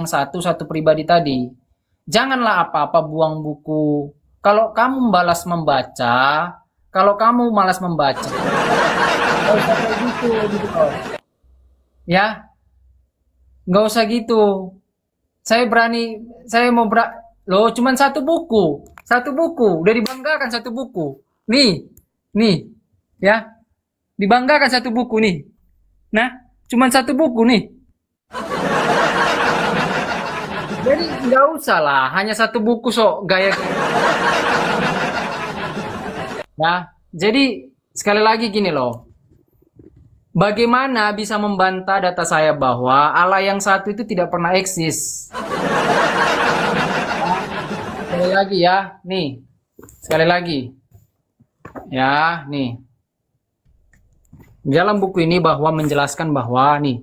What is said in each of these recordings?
satu pribadi tadi. Janganlah apa-apa buang buku. Kalau kamu malas membaca, nggak usah kayak gitu loh. Ya, nggak usah gitu. Saya mau loh, cuman satu buku, udah dibanggakan satu buku. Nih, ya, dibanggakan satu buku nih. Nah, cuman satu buku nih. Jadi nggak usah lah, hanya satu buku sok gaya. Nah, jadi sekali lagi gini loh. Bagaimana bisa membantah data saya bahwa Allah yang satu itu tidak pernah eksis? Sekali lagi ya, nih. Sekali lagi. Ya, nih. Dalam buku ini bahwa menjelaskan bahwa nih,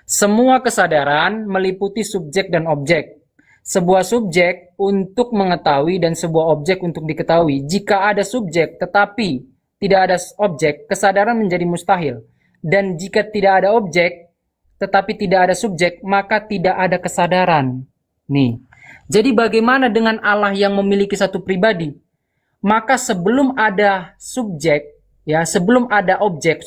semua kesadaran meliputi subjek dan objek. Sebuah subjek untuk mengetahui dan sebuah objek untuk diketahui. Jika ada subjek tetapi tidak ada objek, kesadaran menjadi mustahil. Dan jika tidak ada objek tetapi tidak ada subjek, maka tidak ada kesadaran. Nih. Jadi bagaimana dengan Allah yang memiliki satu pribadi? Maka sebelum ada subjek, ya, sebelum ada objek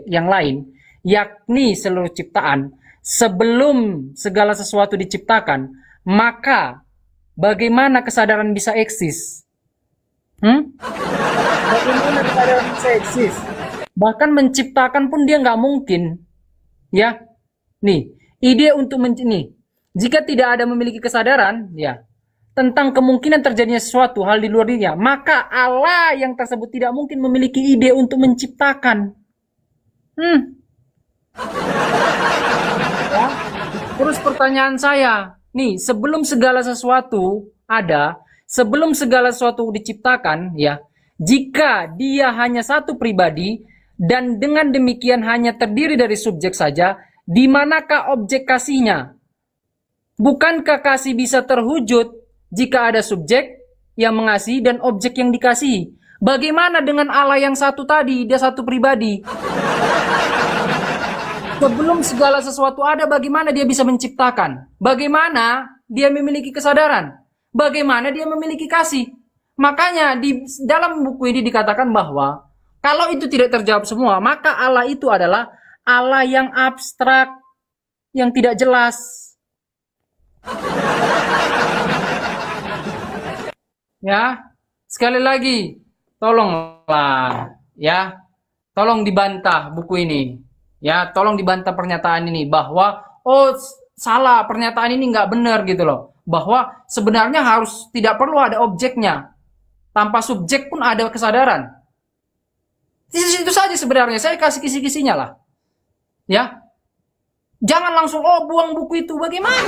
yang lain, yakni seluruh ciptaan, sebelum segala sesuatu diciptakan, maka bagaimana kesadaran bisa eksis? Bagaimana kesadaran bisa eksis? Bahkan menciptakan pun dia nggak mungkin. Ya, nih, ide untuk nih, jika tidak ada memiliki kesadaran, ya, tentang kemungkinan terjadinya sesuatu hal di luar dirinya, maka Allah yang tersebut tidak mungkin memiliki ide untuk menciptakan. Ya. Terus pertanyaan saya, nih, sebelum segala sesuatu ada, sebelum segala sesuatu diciptakan, ya, jika dia hanya satu pribadi dan dengan demikian hanya terdiri dari subjek saja, di manakah objek kasihnya? Bukankah kasih bisa terwujud jika ada subjek yang mengasihi dan objek yang dikasihi? Bagaimana dengan Allah yang satu tadi, dia satu pribadi? Sebelum segala sesuatu ada, bagaimana dia bisa menciptakan? Bagaimana dia memiliki kesadaran? Bagaimana dia memiliki kasih? Makanya di dalam buku ini dikatakan bahwa kalau itu tidak terjawab semua, maka Allah itu adalah Allah yang abstrak, yang tidak jelas. Ya, sekali lagi, tolonglah, ya, tolong dibantah buku ini. Ya, tolong dibantah pernyataan ini bahwa salah, pernyataan ini nggak benar gitu loh. Bahwa sebenarnya harus tidak perlu ada objeknya. Tanpa subjek pun ada kesadaran. Itu saja sebenarnya, saya kasih kisi-kisinya lah. Ya. Jangan langsung buang buku itu, bagaimana?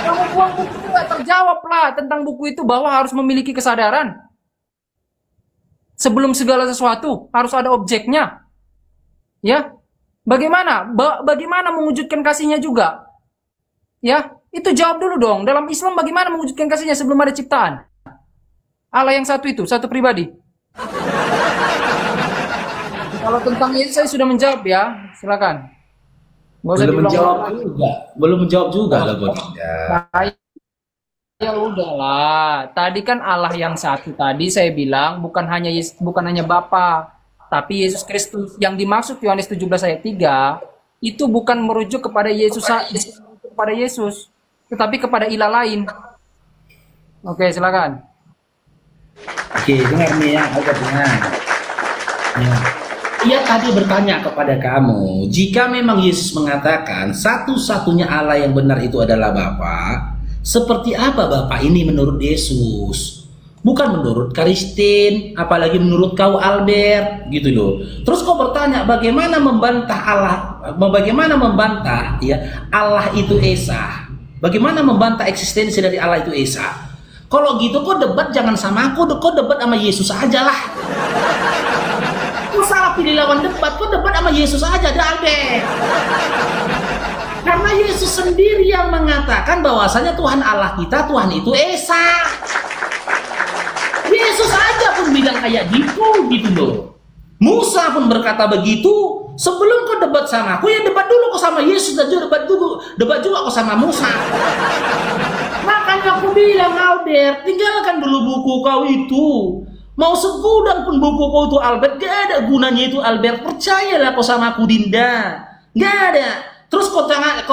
Kamu buang buku itu nggak terjawab lah tentang buku itu bahwa harus memiliki kesadaran. Sebelum segala sesuatu harus ada objeknya. Ya, bagaimana? Bagaimana mewujudkan kasihnya juga? Ya, itu jawab dulu dong. Dalam Islam bagaimana mewujudkan kasihnya sebelum ada ciptaan? Allah yang satu itu, satu pribadi. Kalau tentang itu saya sudah menjawab ya, silakan. Belum menjawab juga lah buat ya udahlah. Tadi kan Allah yang satu tadi saya bilang bukan hanya Bapa. Tapi Yesus Kristus yang dimaksud Yohanes 17 ayat 3 itu bukan merujuk kepada Yesus, tetapi kepada ilah lain. Oke, silakan. Oke, dengar nih ya, agak dengar. Ya. Ia tadi bertanya kepada kamu, jika memang Yesus mengatakan satu-satunya Allah yang benar itu adalah Bapa, seperti apa Bapa ini menurut Yesus? Bukan menurut Karistin, apalagi menurut kau Albert, gitu loh. Terus kau bertanya bagaimana membantah ya Allah itu Esa? Bagaimana membantah eksistensi dari Allah itu Esa? Kalau gitu kau debat jangan sama aku, kau debat sama Yesus aja lah. Kau salah pilih lawan debat, kau debat sama Yesus aja, dah Albert. Karena Yesus sendiri yang mengatakan bahwasanya Tuhan Allah kita, Tuhan itu Esa. Yesus aja pun bilang kayak gitu loh. Musa pun berkata begitu, Sebelum kau debat sama aku, ya debat dulu kau sama Yesus, dan juga debat juga kau sama Musa. Makanya aku bilang, Albert, tinggalkan dulu buku kau itu. Mau segudang pun buku kau itu, Albert, gak ada gunanya itu, Albert. Percayalah kau sama aku, Dinda. Gak ada. Terus kau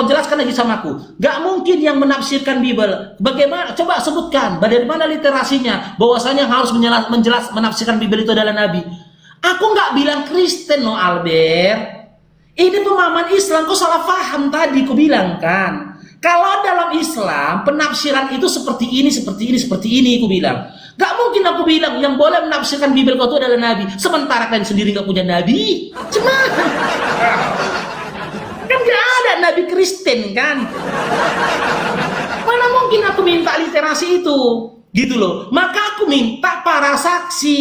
jelaskan lagi sama aku. Gak mungkin yang menafsirkan Bible. Bagaimana? Coba sebutkan. Dari mana literasinya? Bahwasanya harus menafsirkan Bible itu adalah Nabi. Aku nggak bilang Kristen, no, Albert. Ini pemahaman Islam. Kau salah paham tadi. Kau bilang kan. Kalau dalam Islam penafsiran itu seperti ini, seperti ini, seperti ini. Aku bilang. Gak mungkin aku bilang yang boleh menafsirkan Bible kau itu adalah Nabi. Sementara kalian sendiri gak punya Nabi. Cuman kan gak ada Nabi Kristen kan. Mana mungkin aku minta literasi itu. Gitu loh. Maka aku minta para saksi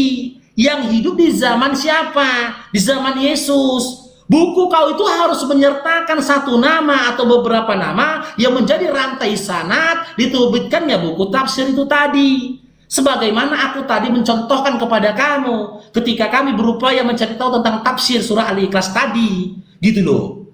yang hidup di zaman siapa? Di zaman Yesus. Buku kau itu harus menyertakan satu nama atau beberapa nama yang menjadi rantai sanad diterbitkannya buku tafsir itu tadi. Sebagaimana aku tadi mencontohkan kepada kamu ketika kami berupaya mencari tahu tentang tafsir surah Al-Ikhlas tadi, gitu loh.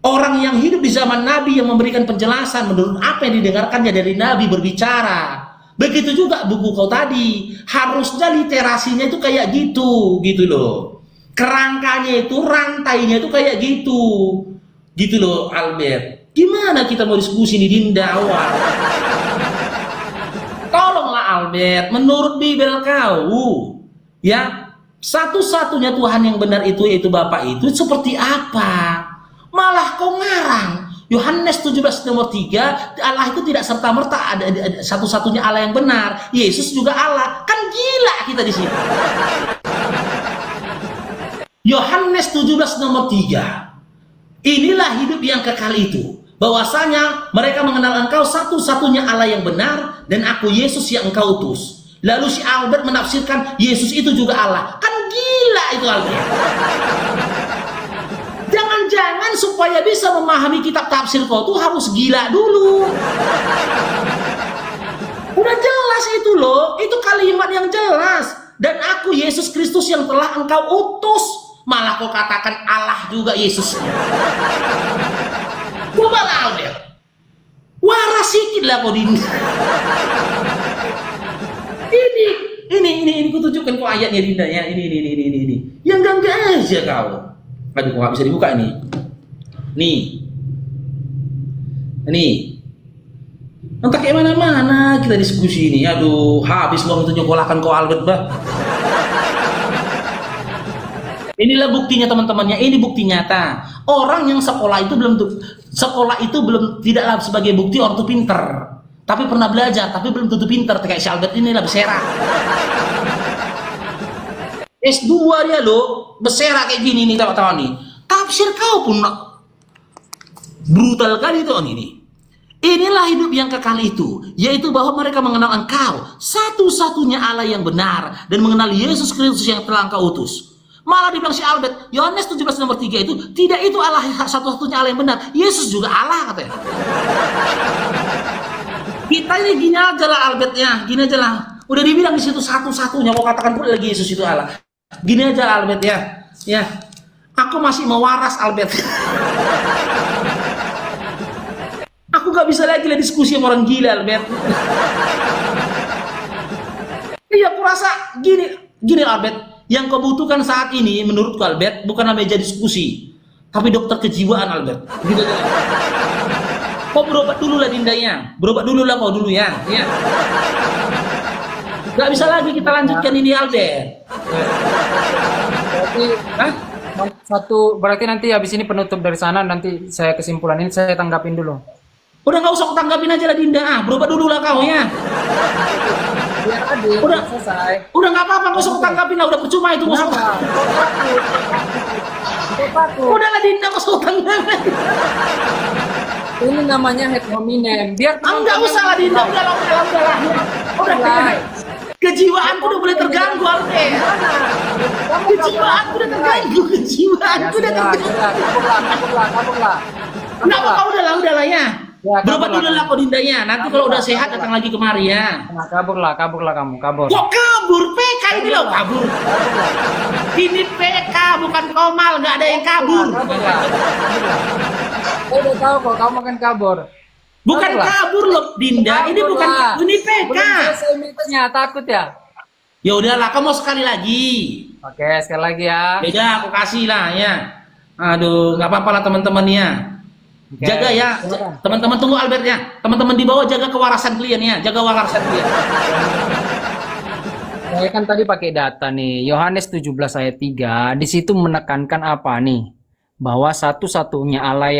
Orang yang hidup di zaman Nabi yang memberikan penjelasan menurut apa yang didengarkannya dari Nabi berbicara. Begitu juga buku kau tadi, harusnya literasinya itu kayak gitu, gitu loh. Kerangkanya itu, rantainya itu kayak gitu loh, Albert. Gimana kita mau diskusi nih, Dinda, awal? Tolonglah Albert, menurut Bible kau, ya, satu-satunya Tuhan yang benar itu yaitu Bapa itu seperti apa? Malah kau ngarang. Yohanes 17 nomor 3, Allah itu tidak serta-merta ada satu-satunya Allah yang benar. Yesus juga Allah. Kan gila kita di sini. Yohanes 17 nomor 3. Inilah hidup yang kekal itu, bahwasanya mereka mengenal engkau satu-satunya Allah yang benar dan aku Yesus yang engkau utus. Lalu si Albert menafsirkan Yesus itu juga Allah. Kan gila itu Albert. Jangan-jangan supaya bisa memahami kitab tafsir kau tuh harus gila dulu. Udah jelas itu loh, itu kalimat yang jelas. Dan aku Yesus Kristus yang telah engkau utus. Malah kau katakan Allah juga Yesusnya. Coba lah Albert, waras sikit lah kau Dinda. Ini ku tunjukkan kau ayatnya Dinda ya. Ini. Yang gangga aja kau. Aduh, kok nggak bisa dibuka ini. Nih. Entah kayak mana-mana kita diskusi ini. Aduh, habis mau itu nyokolakan kau Albert bah. Inilah buktinya teman-temannya. Ini bukti nyata. Orang yang sekolah itu belum tidaklah sebagai bukti orang itu pinter. Tapi pernah belajar, tapi belum tentu pinter. Kayak si Albert inilah beserak. S2 dia loh, beserak kayak gini nih tahu-tahu nih. Tafsir kau pun brutal kali itu ini. Inilah hidup yang kekal itu, yaitu bahwa mereka mengenal engkau satu-satunya Allah yang benar dan mengenal Yesus Kristus yang telah engkau utus. Malah dibilang si Albert, Yohanes 17 nomor 3 itu tidak itu Allah satu-satunya Allah yang benar, Yesus juga Allah katanya. Kita ini gini aja lah Albert ya, gini aja lah. Udah dibilang di situ satu-satunya, kok katakan pula lagi Yesus itu Allah. Gini aja Albert ya. Aku masih mewaras Albert. Aku gak bisa lagi lah diskusi sama orang gila Albert. Iya, aku rasa gini Albert. Yang kau butuhkan saat ini menurutku Albert bukan meja diskusi, tapi dokter kejiwaan Albert. Gitu aja. Kau berobat dulu lah Dindanya. Berobat dulu lah kau dulu ya. Gak bisa lagi kita lanjutkan ini Albert. Berarti nanti habis ini penutup dari sana, nanti saya kesimpulan ini saya tanggapin dulu. Udah nggak usah tanggapin aja lah Dinda. Berobat dulu lah kau ya. Biar adil, udah selesai. Udah nggak apa-apa, nggak usah tanggapin lah. Udah percuma itu. Udah lah Dinda, nggak usah tanggapin. Ini namanya head hominem. Biar nggak usah lah Dinda. Udah. Kejiwaanku udah mulai terganggu Albert. Kejiwaanku udah terganggu. Kaburlah. Nggak apa-apa, udahlah ya. Berobat dulu lah kau Dindanya. Nanti kalau udah sehat datang lagi kemari ya. Nah, kabur kamu. Kok kabur? PK ini loh kabur. Ini PK bukan Komal, nggak ada yang kabur. Saya udah tahu kok kamu akan kabur. Bukan kabur loh, Dinda. Ini bukan ini PK. Belum selesai mitosnya, takut ya? Ya udahlah, kamu mau sekali lagi. Oke, sekali lagi ya. Beda, aku kasih lah ya. Aduh, nggak apa-apa lah teman-teman ya. Oke, Jaga ya, teman-teman tunggu Albertnya. Teman-teman di bawah jaga kewarasan klien ya, jaga kewarasan klien. Saya kan tadi pakai data nih, Yohanes 17 ayat 3, di situ menekankan apa nih? Bahwa satu-satunya Allah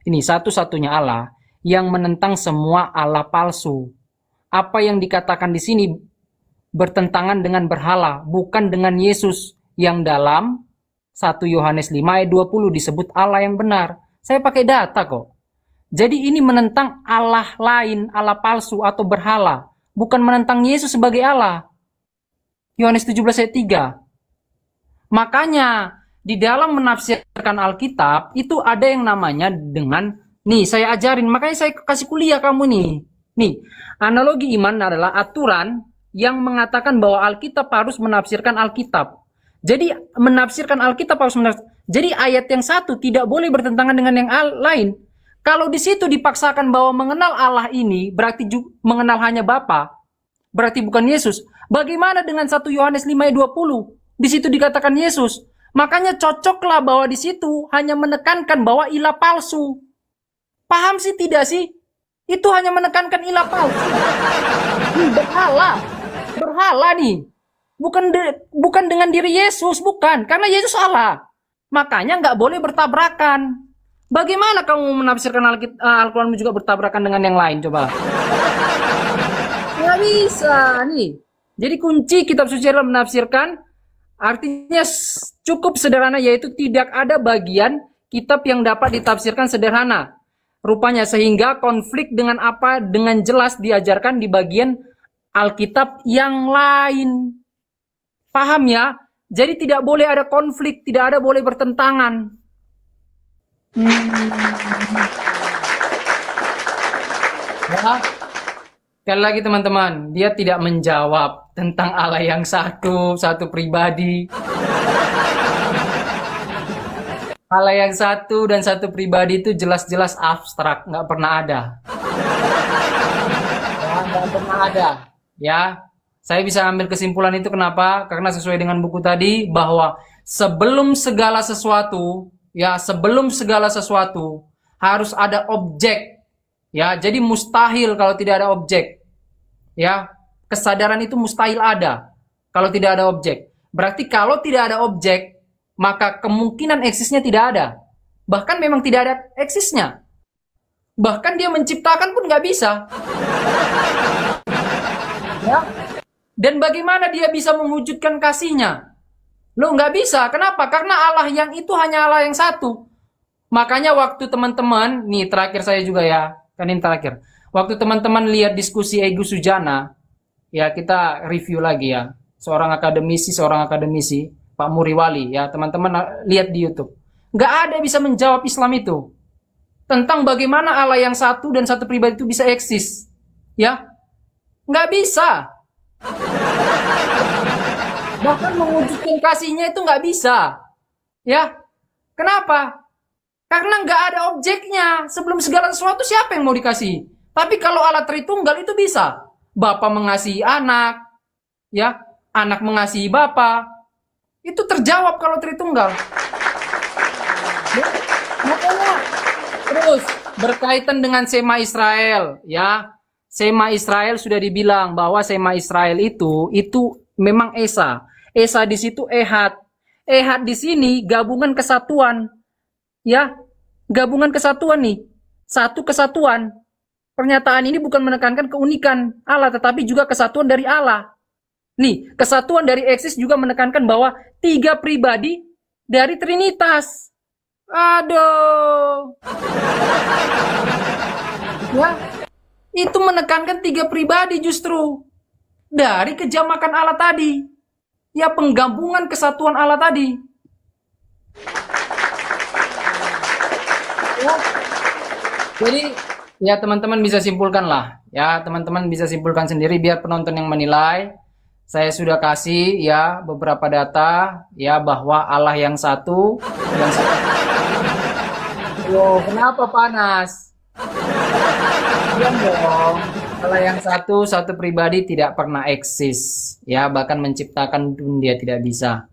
satu-satunya Allah yang menentang semua Allah palsu. Apa yang dikatakan di sini bertentangan dengan berhala, bukan dengan Yesus yang dalam 1 Yohanes 5 ayat 20 disebut Allah yang benar. Saya pakai data kok. Jadi ini menentang Allah lain, Allah palsu atau berhala, bukan menentang Yesus sebagai Allah. Yohanes 17 ayat 3. Makanya di dalam menafsirkan Alkitab itu ada yang namanya dengan nih saya ajarin, makanya saya kasih kuliah kamu nih. Nih, analogi iman adalah aturan yang mengatakan bahwa Alkitab harus menafsirkan Alkitab. Jadi menafsirkan Alkitab harus jadi ayat yang satu tidak boleh bertentangan dengan yang lain. Kalau di situ dipaksakan bahwa mengenal Allah ini berarti mengenal hanya Bapa, berarti bukan Yesus. Bagaimana dengan 1 Yohanes 5 ayat 20? Di situ dikatakan Yesus. Makanya cocoklah bahwa di situ hanya menekankan bahwa ilah palsu. Paham sih tidak sih? Itu hanya menekankan ilah palsu. Berhala. Berhala nih. Bukan dengan diri Yesus, bukan. Karena Yesus Allah. Makanya nggak boleh bertabrakan. Bagaimana kamu menafsirkan Al-Quran juga bertabrakan dengan yang lain? Coba. Nggak bisa nih. Jadi kunci kitab suci adalah menafsirkan. Artinya cukup sederhana, yaitu tidak ada bagian kitab yang dapat ditafsirkan sederhana. Rupanya sehingga konflik dengan jelas diajarkan di bagian Alkitab yang lain. Paham ya? Jadi tidak boleh ada konflik, tidak ada boleh bertentangan. Ya. Sekali lagi teman-teman, dia tidak menjawab tentang Allah yang satu pribadi. Allah yang satu dan satu pribadi itu jelas-jelas abstrak, nggak pernah ada. Ya, nggak pernah ada. Ya, saya bisa ambil kesimpulan itu kenapa? Karena sesuai dengan buku tadi bahwa sebelum segala sesuatu harus ada objek. Ya, jadi mustahil kalau tidak ada objek. Ya, kesadaran itu mustahil ada kalau tidak ada objek. Berarti kalau tidak ada objek, maka kemungkinan eksisnya tidak ada. Bahkan memang tidak ada eksisnya. Bahkan dia menciptakan pun nggak bisa. Ya. Dan bagaimana dia bisa mewujudkan kasihnya? Lo nggak bisa. Kenapa? Karena Allah yang itu hanya Allah yang satu. Makanya waktu teman-teman, nih terakhir saya juga ya, kan ini terakhir. Waktu teman-teman lihat diskusi Egu Sujana, ya kita review lagi ya. Seorang akademisi, Pak Muriwali, ya teman-teman lihat di YouTube. Nggak ada bisa menjawab Islam itu. Tentang bagaimana Allah yang satu dan satu pribadi itu bisa eksis. Ya, nggak bisa. Bahkan mewujudkan kasihnya itu nggak bisa. Ya, kenapa? Karena nggak ada objeknya. Sebelum segala sesuatu siapa yang mau dikasih? Tapi kalau Allah Tritunggal itu bisa. Bapa mengasihi anak, ya, anak mengasihi Bapa. Itu terjawab kalau Tritunggal. Ya, makanya terus berkaitan dengan Sema Israel, ya. Sema Israel sudah dibilang bahwa Sema Israel itu memang Esa. Esa di situ Ehad. Ehad di sini gabungan kesatuan. Ya, gabungan kesatuan nih. Satu kesatuan. Pernyataan ini bukan menekankan keunikan Allah, tetapi juga kesatuan dari Allah. Nih, kesatuan dari eksis juga menekankan bahwa 3 pribadi dari Trinitas. Aduh. Ya, itu menekankan 3 pribadi justru. Dari kejamakan Allah tadi. Ya, penggabungan kesatuan Allah tadi. Ya. Jadi ya teman-teman bisa simpulkan lah. Ya teman-teman bisa simpulkan sendiri biar penonton yang menilai. Saya sudah kasih ya beberapa data ya bahwa Allah yang satu, yang satu. Loh, kenapa panas? Diam dong. Allah yang satu, satu pribadi tidak pernah eksis, ya bahkan menciptakan pun dia tidak bisa,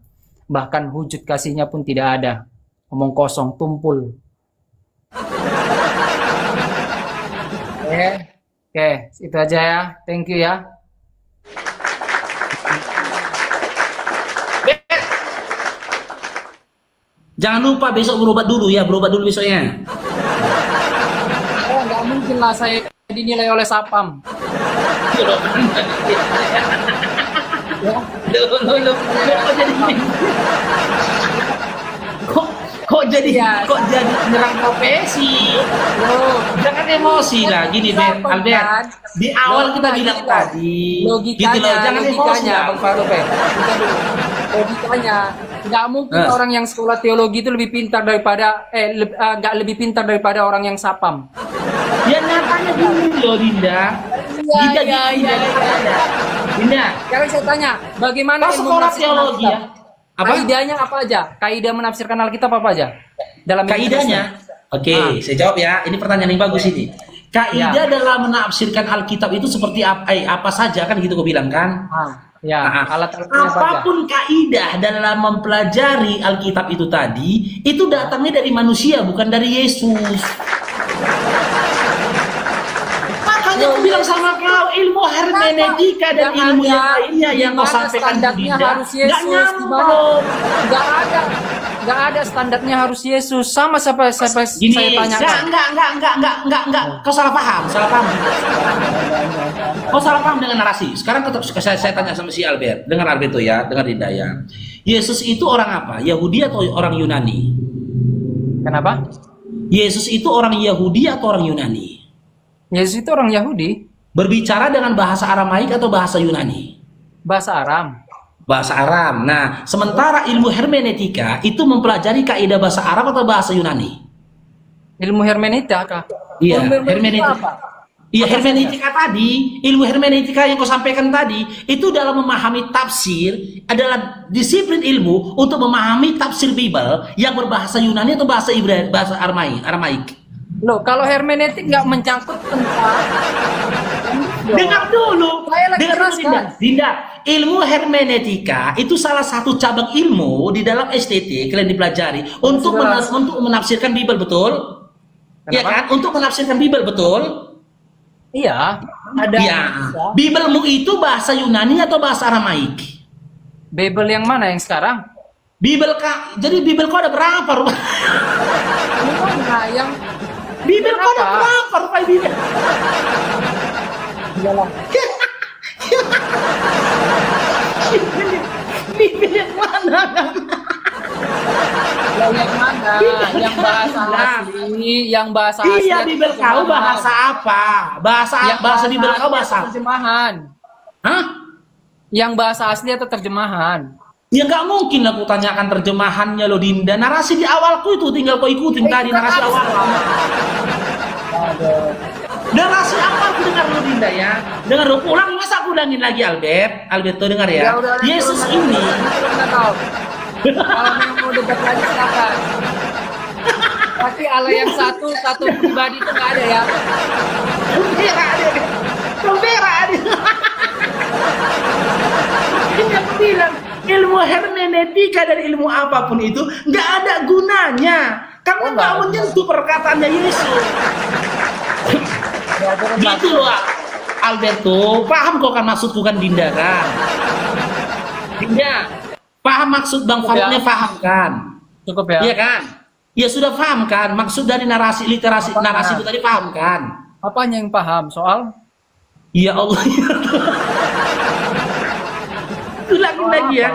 bahkan wujud kasihnya pun tidak ada, omong kosong, tumpul. Oke, itu aja ya, thank you ya. Jangan lupa besok berobat dulu ya, berobat dulu besoknya. Oh, nggak mungkin lah saya dinilai oleh Sapam. Kok jadi nyerang profesi? Jangan emosi lah, gini Ben, Albert. Di awal kita bilang tadi, logikanya, Bang Farouk, logikanya nggak mungkin orang yang sekolah teologi itu lebih pintar daripada nggak lebih pintar daripada orang yang Sapam. Ya nyatanya gini loh, Dinda. Dinda. Sekarang saya tanya, bagaimana sekolah teologi ya? Kaidahnya apa aja? Kaidah menafsirkan Alkitab apa aja? Dalam kaidahnya? Oke, saya jawab ya. Ini pertanyaan yang bagus ini. Kaidah dalam menafsirkan Alkitab itu seperti apa saja kan gitu kau bilang kan? Apapun kaidah dalam mempelajari Alkitab itu tadi, itu datangnya dari manusia bukan dari Yesus. Makanya aku bilang sama kau, ilmu hermeneutika dan ilmu yang lainnya yang kau sampaikan standarnya harus Yesus. Nggak ada standarnya harus Yesus. Sama siapa gini, saya tanyakan. Enggak. Kau salah paham. Kau salah paham dengan narasi. Sekarang saya tanya sama si Albert. Dengar Albert tuh ya, dengar Dinda ya. Yesus itu orang apa? Yahudi atau orang Yunani? Kenapa? Yesus itu orang Yahudi atau orang Yunani? Yesus itu orang Yahudi. Berbicara dengan bahasa Aramaik atau bahasa Yunani? Bahasa Aram. Bahasa Aram. Nah, sementara ilmu hermeneutika itu mempelajari kaidah bahasa Arab atau bahasa Yunani? Ilmu hermeneutika. Iya, hermeneutika. Iya, hermeneutika tadi, ilmu hermeneutika yang kau sampaikan tadi, itu dalam memahami tafsir adalah disiplin ilmu untuk memahami tafsir Bible yang berbahasa Yunani atau bahasa Ibrani, bahasa Aramaik. Loh, kalau hermeneutik nggak mencangkut tentang... Dengar dulu, Dinda. Ilmu hermeneutika itu salah satu cabang ilmu di dalam STT kalian dipelajari untuk menafsirkan Bible, betul? Iya kan? Untuk menafsirkan Bible, betul? Iya, ada. Iya. Biblemu itu bahasa Yunani atau bahasa Aramaik? Bible yang mana yang sekarang? Jadi Bible kau ada berapa? Nah, yang Bible kau ada berapa rupai Bible? Iyalah. Bible yang mana? Yang mana? Yang bahasa asli, yang bahasa asli. Iya, Bible kau bahasa apa? Bahasa Bible kau bahasa terjemahan. Hah? Yang bahasa asli atau terjemahan? Ya nggak mungkin aku tanyakan terjemahannya loh, Dinda. Narasi di awalku itu tinggal kau ikutin tadi narasi awal. Narasi apa aku dengar lo, Dinda ya? Dengar lo, pulang masa aku ulangin lagi Albert. Albert tuh dengar ya. Yesus ini. Kalau memang mau debat lagi silakan. Tapi Allah yang satu pribadi itu nggak ada ya. Berbeda ada. Ini aku bilang ilmu hermeneutika dan ilmu apapun itu nggak ada gunanya karena nggak menyentuh perkataannya Yesus. Gitu loh, Alberto. Paham kok kan maksudku kan, Dinda kan? Dinda, paham maksud Bang Farouknya, paham kan? Cukup ya? Iya kan? Ya sudah paham kan? Maksud dari narasi literasi narasi itu tadi paham kan? Apanya yang paham soal? Ya Allah. Ulangin lagi ya.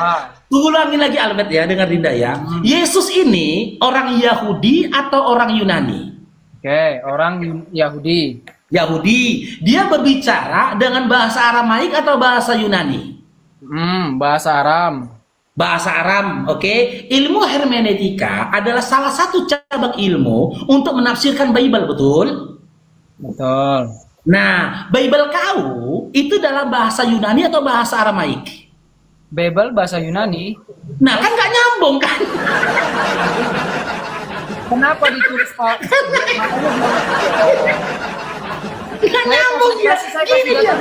Ulangin lagi Albert ya, dengar Dinda ya. Yesus ini orang Yahudi atau orang Yunani? Oke, orang Yahudi. Dia berbicara dengan bahasa Aramaik atau bahasa Yunani? Bahasa Aram. Bahasa Aram, oke. Ilmu hermeneutika adalah salah satu cabang ilmu untuk menafsirkan Bible, betul? Betul. Nah, Bible kau itu dalam bahasa Yunani atau bahasa Aramaik? Babel bahasa Yunani. Nah kan nggak nyambung kan? Kenapa ditulis Pak? Nggak nyambung ya. Ini dia.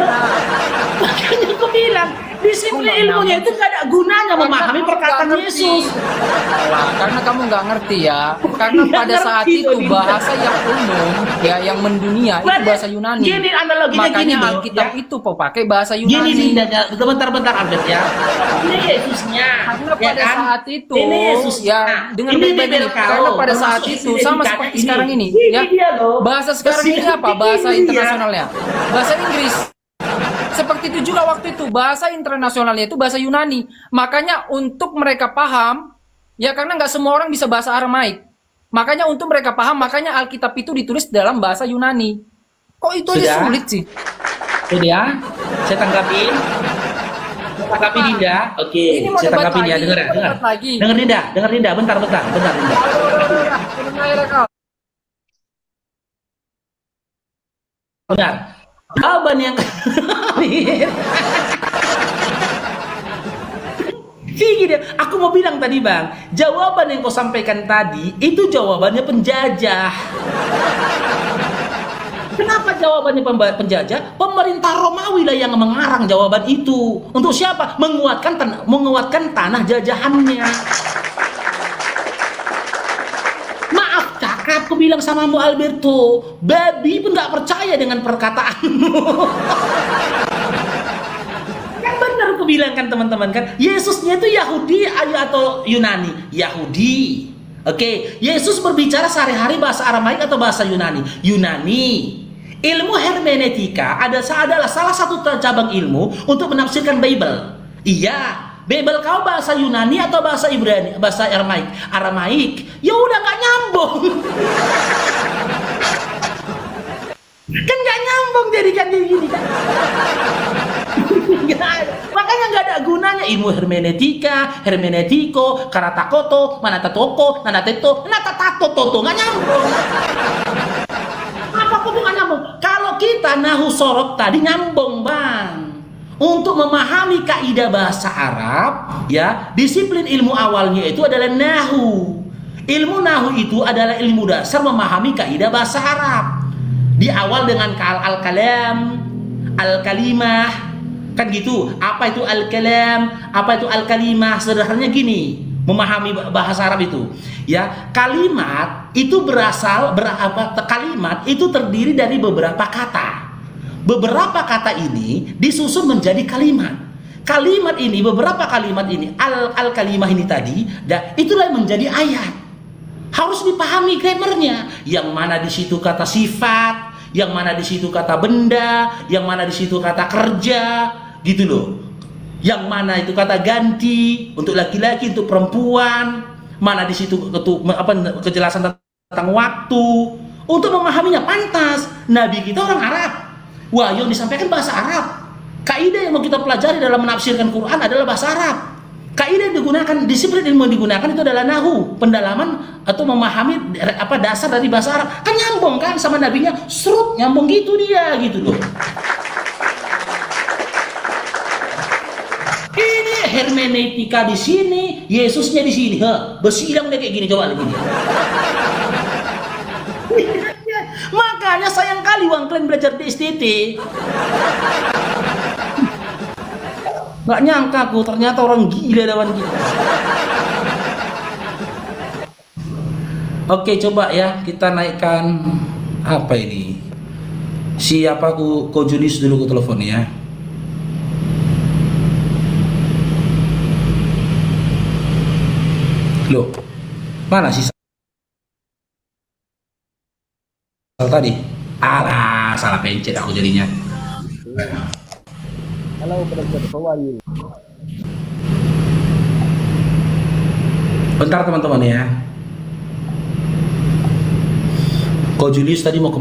Makanya aku bilang disiplin ilmunya itu nggak ada gunanya memahami perkataan Yesus. Karena kamu nggak ngerti ya. Karena pada saat itu bahasa yang umum, ya yang mendunia itu bahasa Yunani. Gini analoginya. Makanya Alkitab itu pakai bahasa Yunani. Gini Dinda, bentar Albert ya. Ini Yesusnya. Karena pada saat itu, ini Yesus ya dengan baik-baik. Karena pada saat itu sama seperti sekarang ini, ya. Bahasa sekarang ini apa? Bahasa internasionalnya, bahasa Inggris. Seperti itu juga waktu itu bahasa internasionalnya itu bahasa Yunani. Makanya untuk mereka paham, ya karena nggak semua orang bisa bahasa Aramaik. Makanya untuk mereka paham, makanya Alkitab itu ditulis dalam bahasa Yunani. Kok itu aja sulit sih? Sudah, saya tanggapin. Tanggapi Dinda. Oke, saya tanggapin dia. Dengar. Dengar Dinda. Bentar Dinda. Benar. Jawaban yang Gini, aku mau bilang tadi Bang, jawaban yang kau sampaikan tadi itu jawabannya penjajah. Kenapa jawabannya penjajah? Pemerintah Romawi lah yang mengarang jawaban itu. Untuk siapa? Menguatkan tanah jajahannya. Maaf cakap, aku bilang sama Mu Alberto, babi pun nggak percaya dengan perkataanmu. Kan benar aku bilang kan teman-teman kan, Yesusnya itu Yahudi atau Yunani? Yahudi. Oke, Yesus berbicara sehari-hari bahasa Aramaik atau bahasa Yunani? Yunani. Ilmu hermeneutika adalah salah satu cabang ilmu untuk menafsirkan Bible. Iya, Bible kau bahasa Yunani atau bahasa Ibrani, bahasa Aramaik? Ya udah nggak nyambung. Kan nggak nyambung jadikan gini kan. Makanya nggak ada gunanya ilmu hermeneutika, hermeneutiko, karatakoto, manatatoko, nanateto, natatato, nggak nyambung. Apa kok nggak nyambung? Kalau kita nahu sorok tadi nyambung Bang. Untuk memahami kaidah bahasa Arab, ya disiplin ilmu awalnya itu adalah nahu. Ilmu nahu itu adalah ilmu dasar memahami kaidah bahasa Arab. Di awal dengan al-kalam, al-kalimah, kan gitu. Apa itu al-kalam? Apa itu al-kalimah? Sederhananya gini, memahami bahasa Arab itu, ya kalimat itu kalimat itu terdiri dari beberapa kata. Beberapa kata ini disusun menjadi kalimat. Kalimat ini, beberapa kalimat ini, al-kalimah ini tadi, dan itulah yang menjadi ayat. Harus dipahami grammarnya. Yang mana di situ kata sifat, yang mana di situ kata benda, yang mana di situ kata kerja, gitu loh. Yang mana itu kata ganti untuk laki-laki, untuk perempuan, mana di situ kejelasan tentang waktu. Untuk memahaminya pantas. Nabi kita orang Arab. Wah, yang disampaikan bahasa Arab. Kaidah yang mau kita pelajari dalam menafsirkan Quran adalah bahasa Arab. Kaidah yang digunakan, disiplin ilmu yang digunakan itu adalah nahu, pendalaman atau memahami dasar dari bahasa Arab. Kan nyambung kan sama nabinya, serut nyambung gitu dia gitu loh. Ini hermeneutika di sini, Yesusnya di sini. Bersidang dia kayak gini, coba lagi. Makanya sayang kali uang kalian belajar di STT. Nggak nyangka aku ternyata orang gila lawan kita. Oke, coba ya kita naikkan apa ini? Siapa ko Julius dulu ke telepon ya. Loh, mana sih tadi? Alah, salah pencet aku jadinya. Hello, brother. How are you? Bentar teman-teman ya. Ko Julius tadi mau kemana?